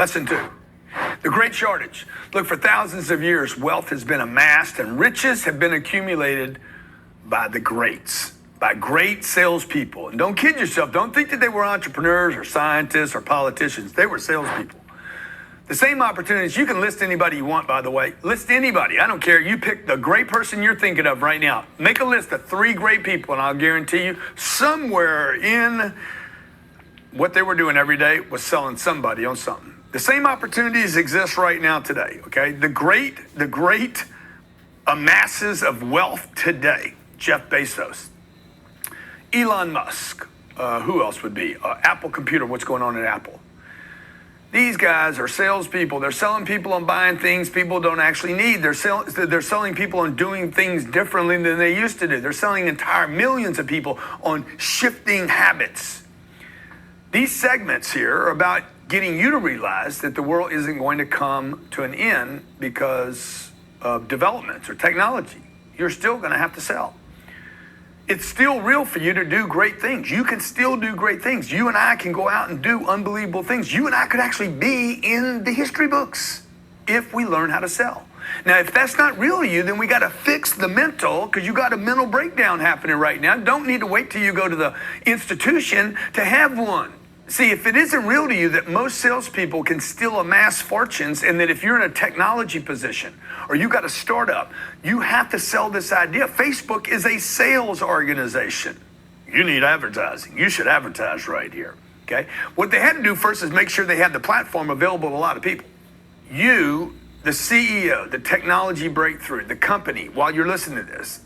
Lesson 2. The great shortage. Look, for thousands of years, wealth has been amassed and riches have been accumulated by the greats, by great salespeople. And don't kid yourself. Don't think that they were entrepreneurs or scientists or politicians. They were salespeople. The same opportunities, you can list anybody you want, by the way. List anybody. I don't care. You pick the great person you're thinking of right now. Make a list of 3 great people, and I'll guarantee you somewhere in what they were doing every day was selling somebody on something. The same opportunities exist right now today, okay? The great masses of wealth today. Jeff Bezos, Elon Musk, who else would be? Apple Computer, what's going on at Apple? These guys are salespeople. They're selling people on buying things people don't actually need. They're selling people on doing things differently than they used to do. They're selling entire millions of people on shifting habits. These segments here are about getting you to realize that the world isn't going to come to an end because of developments or technology. You're still going to have to sell. It's still real for you to do great things. You can still do great things. You and I can go out and do unbelievable things. You and I could actually be in the history books if we learn how to sell. Now, if that's not real to you, then we got to fix the mental, because you got a mental breakdown happening right now. Don't need to wait till you go to the institution to have one. See, if it isn't real to you that most salespeople can still amass fortunes, and that if you're in a technology position or you got a startup, you have to sell this idea. Facebook is a sales organization. You need advertising. You should advertise right here. Okay? What they had to do first is make sure they had the platform available to a lot of people. You, the CEO, the technology breakthrough, the company, while you're listening to this,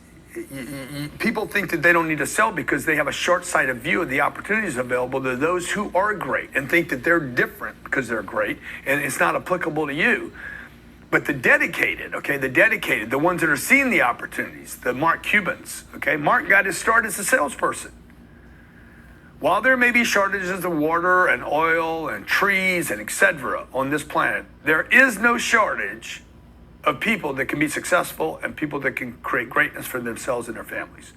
people think that they don't need to sell because they have a short-sighted view of the opportunities available to those who are great and think that they're different because they're great and it's not applicable to you. But the dedicated, the ones that are seeing the opportunities, the Mark Cubans, okay? Mark got his start as a salesperson. While there may be shortages of water and oil and trees and etc. on this planet, there is no shortage of people that can be successful and people that can create greatness for themselves and their families.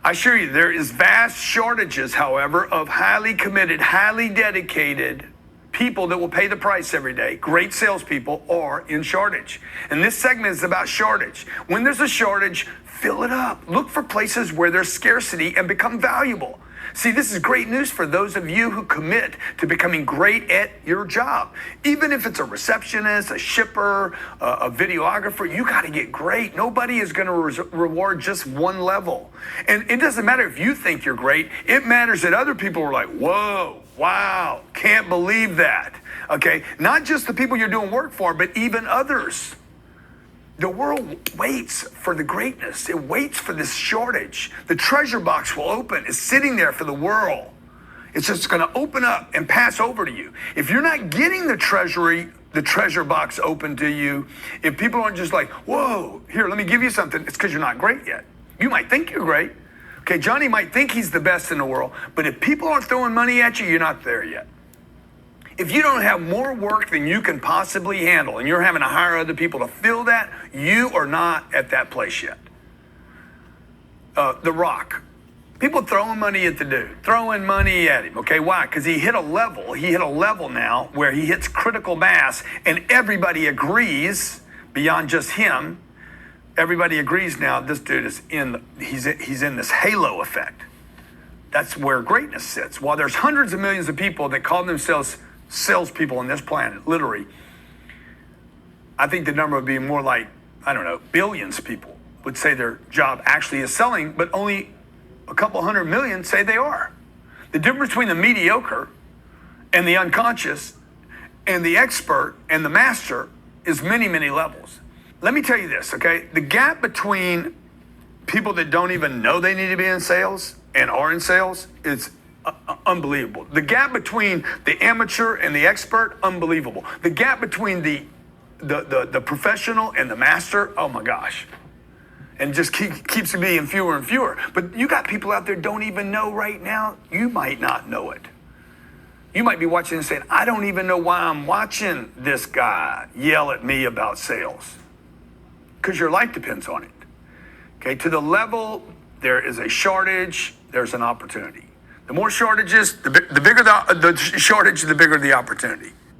I assure you, there is vast shortages, however, of highly committed, highly dedicated people that will pay the price every day. Great salespeople are in shortage. And this segment is about shortage. When there's a shortage, fill it up. Look for places where there's scarcity and become valuable. See, this is great news for those of you who commit to becoming great at your job. Even if it's a receptionist, a shipper, a videographer, you got to get great. Nobody is going to reward just one level. And it doesn't matter if you think you're great. It matters that other people are like, whoa, wow, can't believe that. Okay, not just the people you're doing work for, but even others. The world waits for the greatness. It waits for this shortage. The treasure box will open. It's sitting there for the world. It's just going to open up and pass over to you. If you're not getting the treasure box open to you, if people aren't just like, whoa, here, let me give you something, it's because you're not great yet. You might think you're great. Okay, Johnny might think he's the best in the world, but if people aren't throwing money at you, you're not there yet. If you don't have more work than you can possibly handle and you're having to hire other people to fill that, you are not at that place yet. The Rock. People throwing money at the dude, throwing money at him. Okay, why? Because he hit a level now where he hits critical mass and everybody agrees, beyond just him, everybody agrees now this dude is he's in this halo effect. That's where greatness sits. While there's hundreds of millions of people that call themselves salespeople on this planet, literally, I think the number would be more like, I don't know, billions of people would say their job actually is selling, but only a couple 100 million say they are. The difference between the mediocre and the unconscious and the expert and the master is many, many levels. Let me tell you this, okay? The gap between people that don't even know they need to be in sales and are in sales is unbelievable. The gap between the amateur and the expert, unbelievable. The gap between the professional and the master, oh my gosh. And just keeps being fewer and fewer. But you got people out there don't even know right now. You might not know it. You might be watching and saying, I don't even know why I'm watching this guy yell at me about sales. Because your life depends on it. Okay, to the level there is a shortage, there's an opportunity. The more shortages, the bigger the shortage, the bigger the opportunity.